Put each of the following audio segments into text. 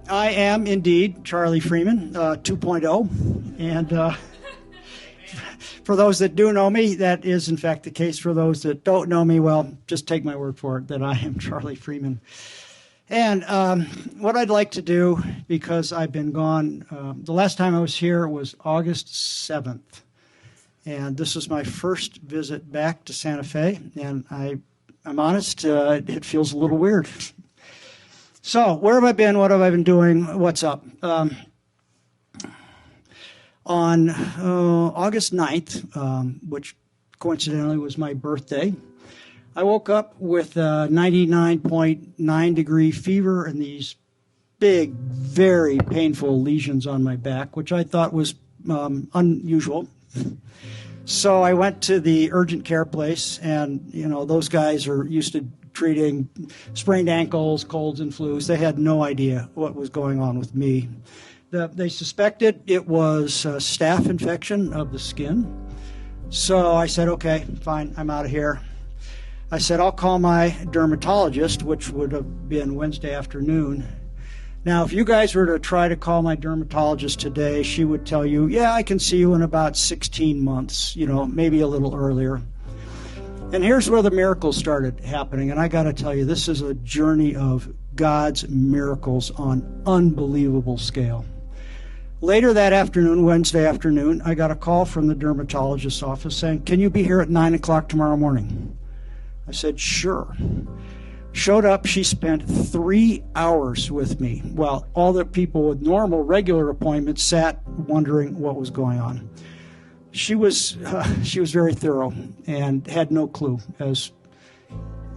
I am indeed Charlie Freeman, 2.0. And for those that do know me, that is in fact the case. For those that don't know me, well, just take my word for it that I am Charlie Freeman. And what I'd like to do, because I've been gone, the last time I was here was August 7th. And this is my first visit back to Santa Fe. And I'm honest, it feels a little weird. So, where have I been? What have I been doing? What's up? On August 9th, which coincidentally was my birthday, I woke up with a 99.9 degree fever and these big, very painful lesions on my back, which I thought was unusual. So I went to the urgent care place, and those guys are used to treating sprained ankles, colds, and flus. They had no idea what was going on with me. They suspected it was a staph infection of the skin. So I said, okay, fine, I'm out of here. I said, I'll call my dermatologist, which would have been Wednesday afternoon. Now, if you guys were to try to call my dermatologist today, she would tell you, yeah, I can see you in about 16 months, maybe a little earlier. And here's where the miracles started happening. And I got to tell you, this is a journey of God's miracles on unbelievable scale. Later that afternoon, Wednesday afternoon, I got a call from the dermatologist's office saying, can you be here at 9 o'clock tomorrow morning? I said, sure. Showed up, she spent 3 hours with me while all the people with normal, regular appointments sat wondering what was going on. She was very thorough and had no clue. As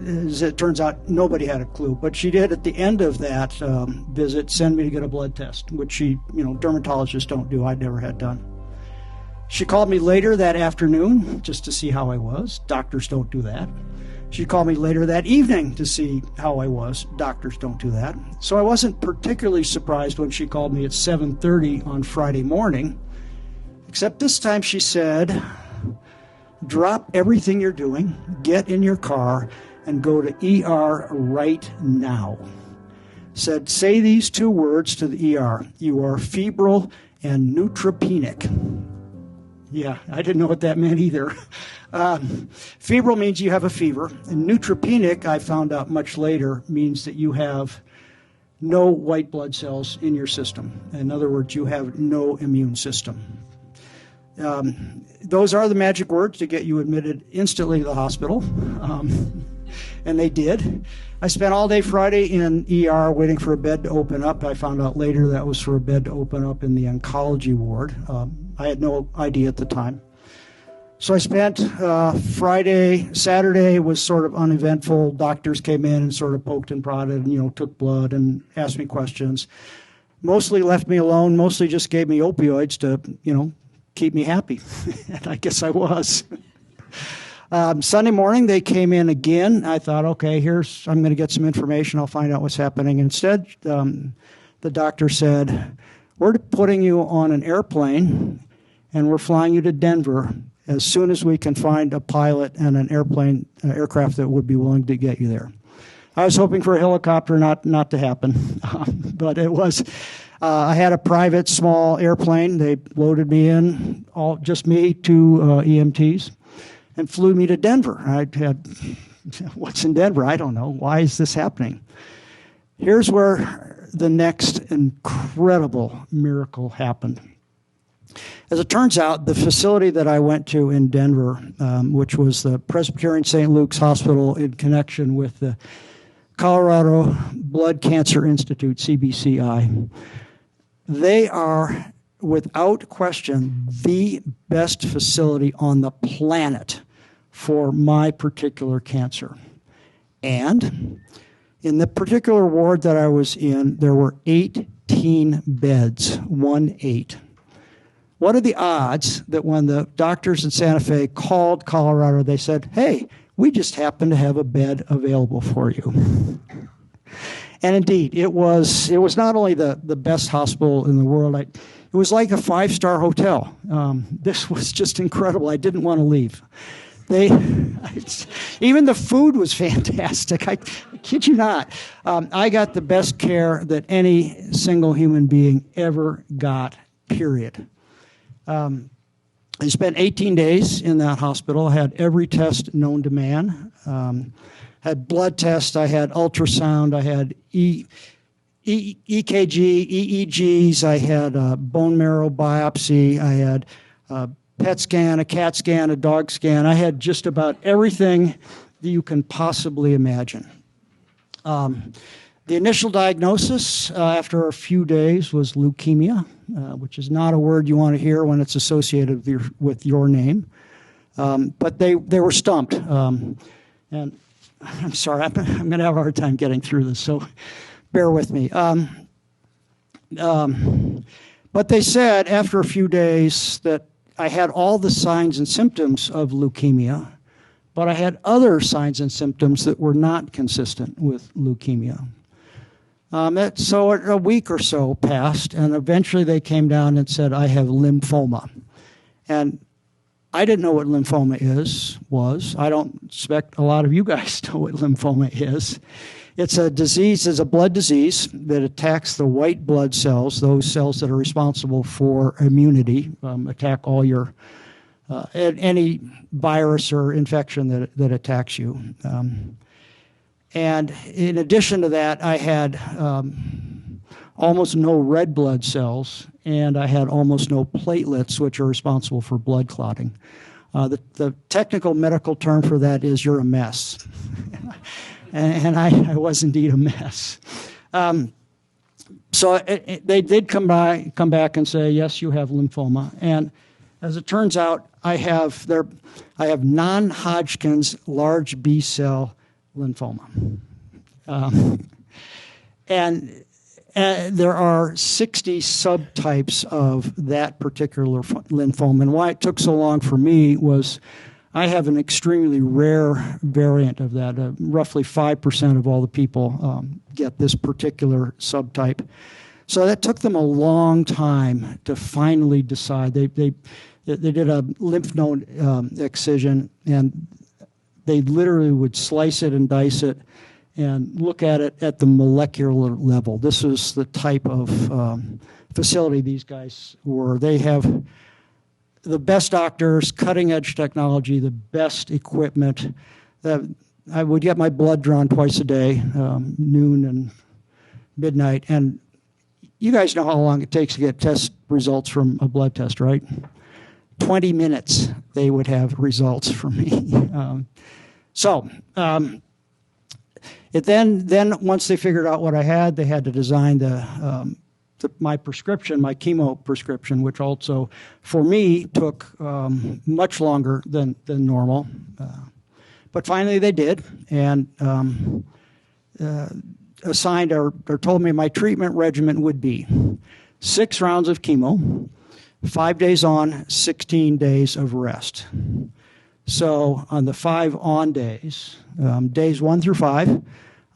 it turns out, nobody had a clue. But she did, at the end of that visit, send me to get a blood test, which dermatologists don't do. I'd never had done. She called me later that afternoon just to see how I was. Doctors don't do that. She called me later that evening to see how I was. Doctors don't do that. So I wasn't particularly surprised when she called me at 7:30 on Friday morning, except this time she said, drop everything you're doing, get in your car, and go to ER right now. Said, say these 2 words to the ER. You are febrile and neutropenic. Yeah, I didn't know what that meant either. Febrile means you have a fever, and neutropenic, I found out much later, means that you have no white blood cells in your system. In other words, you have no immune system. Those are the magic words to get you admitted instantly to the hospital, and they did. I spent all day Friday in ER waiting for a bed to open up. I found out later that was for a bed to open up in the oncology ward. I had no idea at the time. So I spent Saturday was sort of uneventful. Doctors came in and sort of poked and prodded and, took blood and asked me questions. Mostly left me alone, mostly just gave me opioids to, keep me happy. And I guess I was. Sunday morning, they came in again. I thought, okay, I'm going to get some information. I'll find out what's happening. Instead, the doctor said, we're putting you on an airplane, and we're flying you to Denver as soon as we can find a pilot and an aircraft that would be willing to get you there. I was hoping for a helicopter not to happen, but it was. I had a private small airplane. They loaded me in, just me, 2 EMTs, and flew me to Denver. What's in Denver? I don't know. Why is this happening? Here's where the next incredible miracle happened. As it turns out, the facility that I went to in Denver, which was the Presbyterian St. Luke's Hospital in connection with the Colorado Blood Cancer Institute, CBCI, they are, without question, the best facility on the planet for my particular cancer. And in the particular ward that I was in, there were 18 beds, 18. What are the odds that when the doctors in Santa Fe called Colorado, they said, hey, we just happen to have a bed available for you? And indeed, it was not only the best hospital in the world, it was like a 5-star hotel. This was just incredible. I didn't want to leave. They, even the food was fantastic. I kid you not. I got the best care that any single human being ever got, period. I spent 18 days in that hospital. I had every test known to man. Had blood tests. I had ultrasound. I had EKG, EEGs. I had a bone marrow biopsy. I had a PET scan, a CAT scan, a dog scan. I had just about everything that you can possibly imagine. The initial diagnosis after a few days was leukemia, which is not a word you want to hear when it's associated with your name. But they were stumped. And I'm sorry, I'm going to have a hard time getting through this, so bear with me. But they said after a few days that I had all the signs and symptoms of leukemia, but I had other signs and symptoms that were not consistent with leukemia. So a week or so passed, and eventually they came down and said, I have lymphoma. And I didn't know what lymphoma was. I don't expect a lot of you guys know what lymphoma is. It's a disease, it's a blood disease that attacks the white blood cells, those cells that are responsible for immunity, attack all your, any virus or infection that attacks you. And in addition to that, I had almost no red blood cells, and I had almost no platelets, which are responsible for blood clotting. The technical medical term for that is you're a mess. And I was indeed a mess. So they did come back and say, yes, you have lymphoma. And as it turns out, I have non-Hodgkin's large B-cell lymphoma. And there are 60 subtypes of that particular lymphoma. And why it took so long for me was I have an extremely rare variant of that. Roughly 5% of all the people get this particular subtype. So that took them a long time to finally decide. They did a lymph node excision, and they literally would slice it and dice it and look at it at the molecular level. This is the type of facility these guys were. They have the best doctors, cutting-edge technology, the best equipment. I would get my blood drawn twice a day, noon and midnight. And you guys know how long it takes to get test results from a blood test, right? 20 minutes they would have results from me. Then once they figured out what I had, they had to design my prescription, my chemo prescription, which also, for me, took much longer than normal. But finally they did, and assigned or told me my treatment regimen would be 6 rounds of chemo, 5 days on, 16 days of rest. So on the 5 on days, days 1 through 5,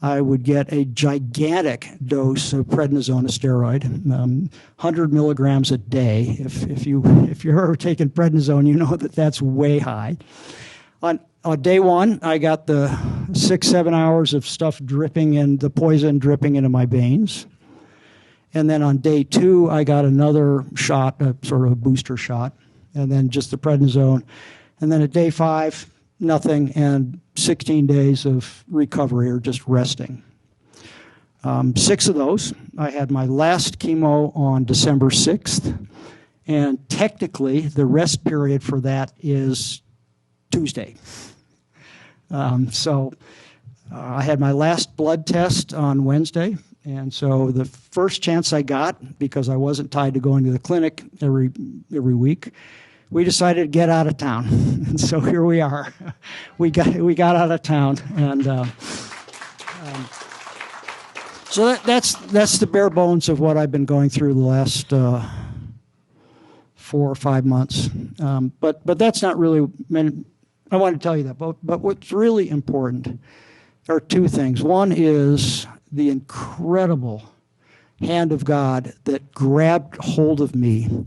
I would get a gigantic dose of prednisone, a steroid, 100 milligrams a day. If you've ever taken prednisone, you know that that's way high. On day 1, I got the 6-7 hours of stuff dripping and the poison dripping into my veins. And then on day 2, I got another shot, sort of a booster shot, and then just the prednisone. And then at day 5, nothing, and 16 days of recovery or just resting. 6 of those. I had my last chemo on December 6th, and technically the rest period for that is Tuesday. I had my last blood test on Wednesday, and so the first chance I got, because I wasn't tied to going to the clinic every week, we decided to get out of town, and so here we are. We got out of town, and so that's the bare bones of what I've been going through the last 4 or 5 months. But that's not really. I want to tell you that. But what's really important are 2 things. One is the incredible hand of God that grabbed hold of me.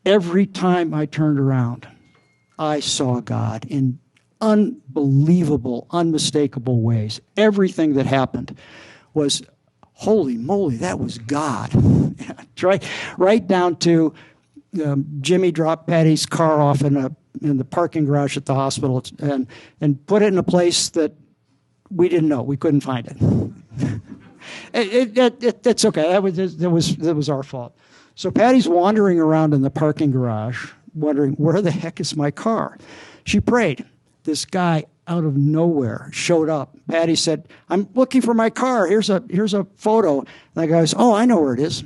Every time I turned around, I saw God in unbelievable, unmistakable ways. Everything that happened was, holy moly, that was God. right down to Jimmy dropped Patty's car off in the parking garage at the hospital and put it in a place that we didn't know. We couldn't find it. It's okay. That was our fault. So Patty's wandering around in the parking garage, wondering, where the heck is my car? She prayed. This guy out of nowhere showed up. Patty said, I'm looking for my car. Here's a photo. And the guy goes, oh, I know where it is.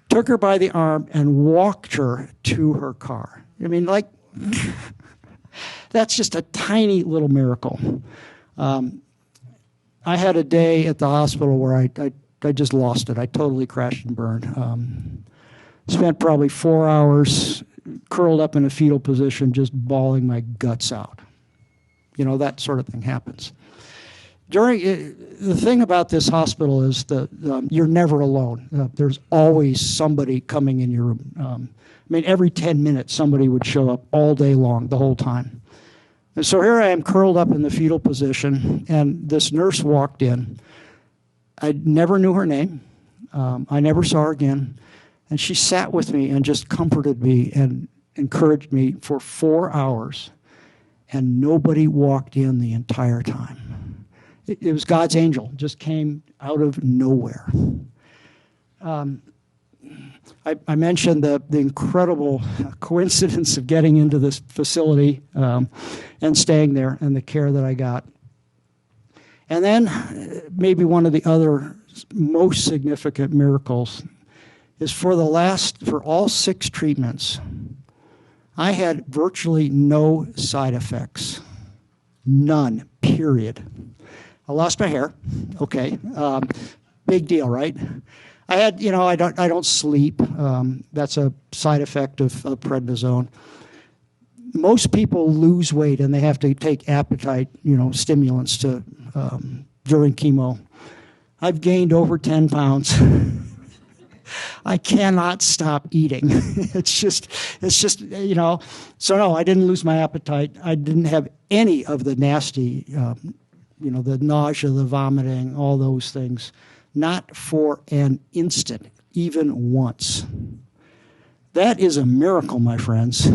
Took her by the arm and walked her to her car. I mean, like, that's just a tiny little miracle. I had a day at the hospital where I just lost it. I totally crashed and burned. Spent probably 4 hours curled up in a fetal position, just bawling my guts out. You know, that sort of thing happens. The thing about this hospital is you're never alone. There's always somebody coming in your room. I mean, every 10 minutes, somebody would show up all day long, the whole time. And so here I am curled up in the fetal position, and this nurse walked in. I never knew her name. I never saw her again. And she sat with me and just comforted me and encouraged me for 4 hours. And nobody walked in the entire time. It was God's angel, just came out of nowhere. I mentioned the incredible coincidence of getting into this facility and staying there and the care that I got. And then maybe one of the other most significant miracles is for all 6 treatments, I had virtually no side effects. None, period. I lost my hair. Okay. Big deal, right? I had, I don't sleep. That's a side effect of prednisone. Most people lose weight and they have to take appetite, stimulants during chemo. I've gained over 10 pounds. I cannot stop eating. It's just, so no, I didn't lose my appetite. I didn't have any of the nasty, the nausea, the vomiting, all those things. Not for an instant, even once. That is a miracle, my friends.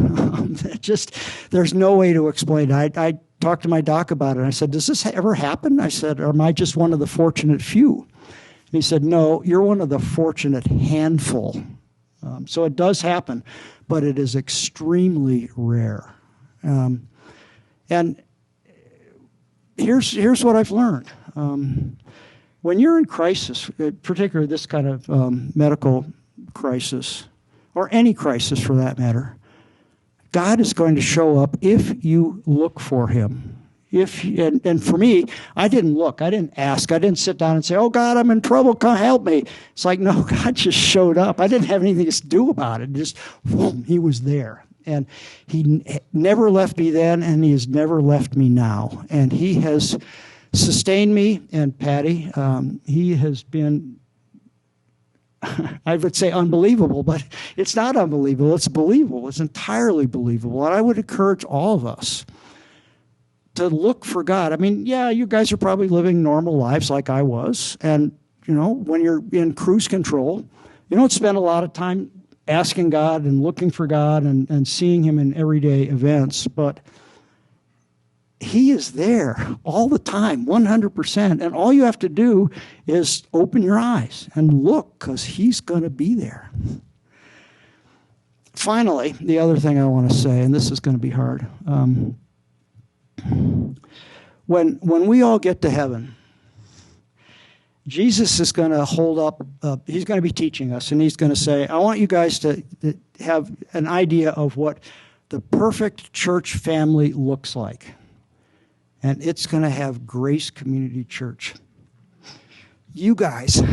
There's no way to explain it. I talked to my doc about it. I said, does this ever happen? I said, or am I just one of the fortunate few? And he said, no, you're one of the fortunate handful. So it does happen, but it is extremely rare. And here's what I've learned. When you're in crisis, particularly this kind of medical crisis, or any crisis for that matter, God is going to show up if you look for him. And for me, I didn't look. I didn't ask. I didn't sit down and say, oh, God, I'm in trouble. Come help me. It's like, no, God just showed up. I didn't have anything to do about it. Just, boom, he was there. And he never left me then, and he has never left me now. And he has sustained me and Patty. He has been, I would say unbelievable, but it's not unbelievable. It's believable. It's entirely believable. And I would encourage all of us to look for God. I mean, yeah, you guys are probably living normal lives like I was. And, when you're in cruise control, you don't spend a lot of time asking God and looking for God and seeing him in everyday events. But he is there all the time, 100%. And all you have to do is open your eyes and look, because he's going to be there. Finally, the other thing I want to say, and this is going to be hard. When we all get to heaven, Jesus is going to hold up, he's going to be teaching us, and he's going to say, I want you guys to have an idea of what the perfect church family looks like. And it's going to have Grace Community Church. You guys,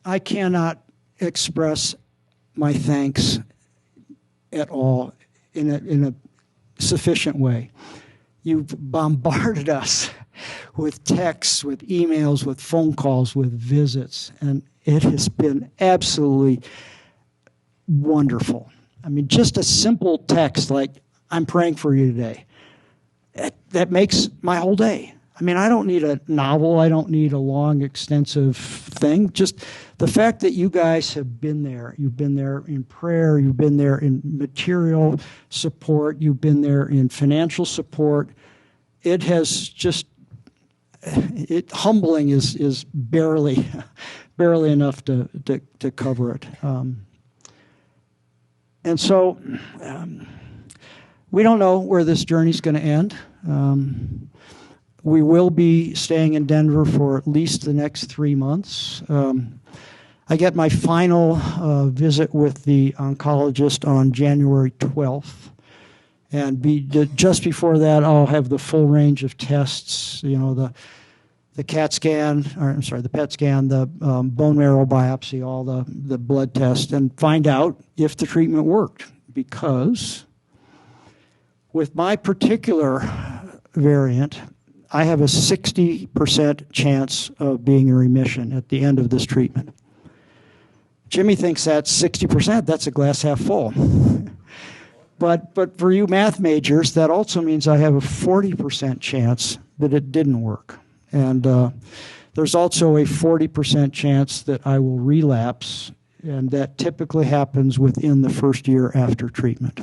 I cannot express my thanks at all in a sufficient way. You've bombarded us with texts, with emails, with phone calls, with visits, and it has been absolutely wonderful. I mean, just a simple text like, I'm praying for you today. That makes my whole day. I mean, I don't need a novel. I don't need a long, extensive thing. Just the fact that you guys have been there. You've been there in prayer. You've been there in material support. You've been there in financial support. It has just, humbling is barely enough to cover it. And so we don't know where this journey's going to end. We will be staying in Denver for at least the next 3 months. I get my final visit with the oncologist on January 12th. And just before that, I'll have the full range of tests, the CAT scan, the PET scan, the bone marrow biopsy, all the blood tests, and find out if the treatment worked. Because with my particular variant, I have a 60% chance of being in remission at the end of this treatment. Jimmy thinks that's 60%. That's a glass half full. But for you math majors, that also means I have a 40% chance that it didn't work. And there's also a 40% chance that I will relapse, and that typically happens within the first year after treatment.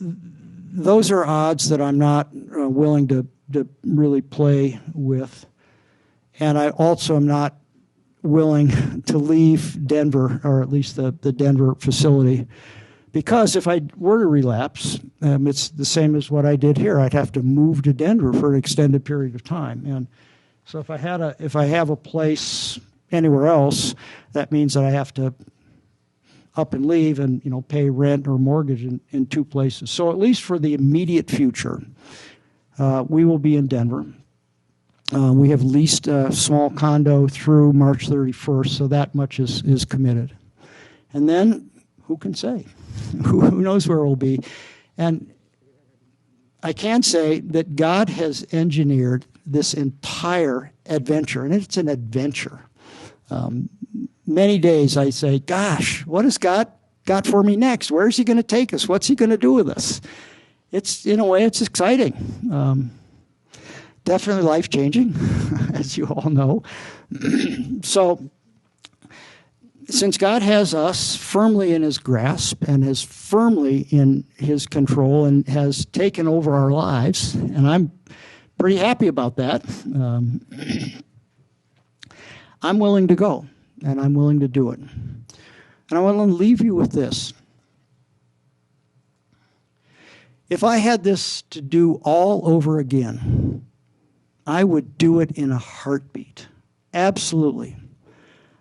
Those are odds that I'm not willing to really play with. And I also am not willing to leave Denver, or at least the Denver facility, because if I were to relapse, it's the same as what I did here. I'd have to move to Denver for an extended period of time. And so if I have a place anywhere else, that means that I have to up and leave and pay rent or mortgage in two places. So at least for the immediate future, we will be in Denver. We have leased a small condo through March 31st, so that much is committed. And then, who can say? Who knows where we'll be? And I can say that God has engineered this entire adventure, and it's an adventure. Many days I say, gosh, what has God got for me next? Where is he going to take us? What's he going to do with us? It's, in a way, it's exciting. Definitely life-changing, as you all know. So, since God has us firmly in his grasp and is firmly in his control and has taken over our lives, and I'm pretty happy about that, I'm willing to go, and I'm willing to do it. And I want to leave you with this. If I had this to do all over again, I would do it in a heartbeat. Absolutely.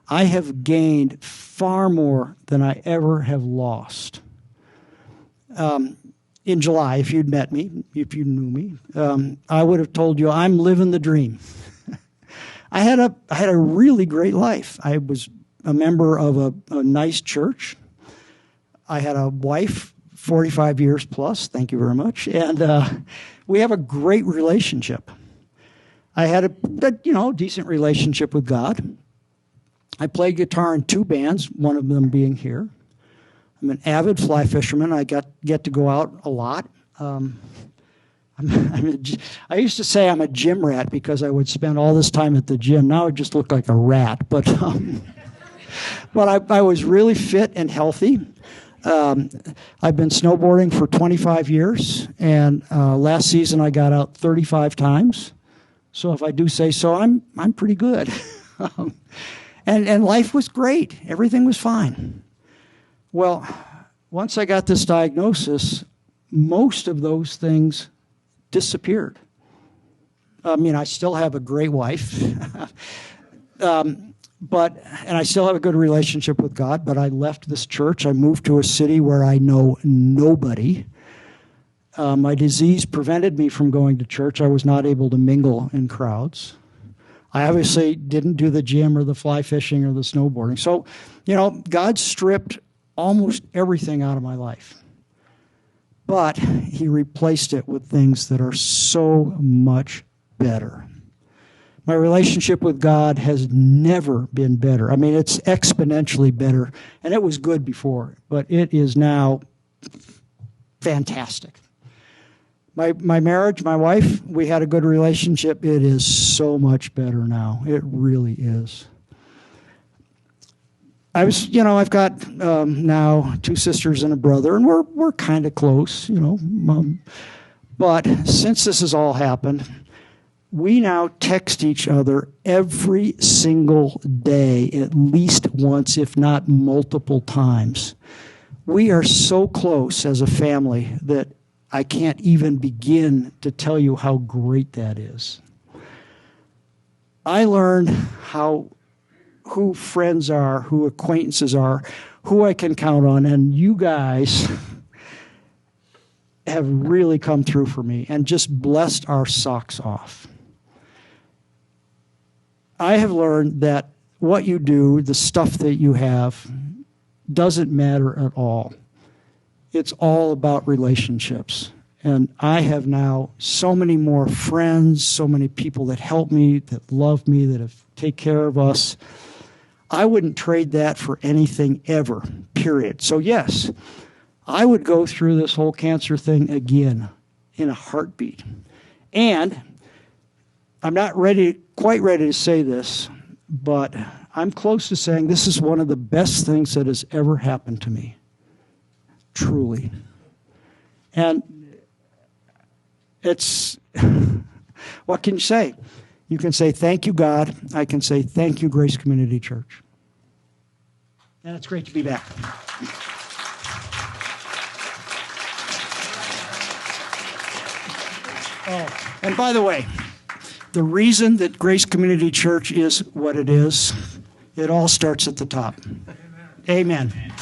I have gained far more than I ever have lost. In July, if you'd met me, if you knew me, I would have told you I'm living the dream. I had a really great life. I was a member of a nice church. I had a wife, 45 years plus, thank you very much, and we have a great relationship. I had a decent relationship with God. I played guitar in 2 bands, one of them being here. I'm an avid fly fisherman. I get to go out a lot. I used to say I'm a gym rat because I would spend all this time at the gym. Now I just look like a rat. But I was really fit and healthy. I've been snowboarding for 25 years, and last season I got out 35 times. So if I do say so, I'm pretty good. And life was great. Everything was fine. Well, once I got this diagnosis, most of those things disappeared. I mean, I still have a great wife, and I still have a good relationship with God, but I left this church. I moved to a city where I know nobody. My disease prevented me from going to church. I was not able to mingle in crowds. I obviously didn't do the gym or the fly fishing or the snowboarding. So, God stripped almost everything out of my life. But he replaced it with things that are so much better. My relationship with God has never been better. I mean, it's exponentially better, and it was good before, but it is now fantastic. My marriage, my wife, we had a good relationship. It is so much better now. It really is. I've got now 2 sisters and a brother, and we're kind of close, But since this has all happened, we now text each other every single day, at least once, if not multiple times. We are so close as a family that I can't even begin to tell you how great that is. I learned who friends are, who acquaintances are, who I can count on, and you guys have really come through for me and just blessed our socks off. I have learned that what you do, the stuff that you have, doesn't matter at all. It's all about relationships. And I have now so many more friends, so many people that help me, that love me, that take care of us. I wouldn't trade that for anything ever, period. So yes, I would go through this whole cancer thing again in a heartbeat. And I'm not quite ready to say this, but I'm close to saying this is one of the best things that has ever happened to me. Truly. And it's, what can you say? You can say, thank you, God. I can say, thank you, Grace Community Church. And it's great to be back. Oh, and by the way, the reason that Grace Community Church is what it is, it all starts at the top. Amen. Amen.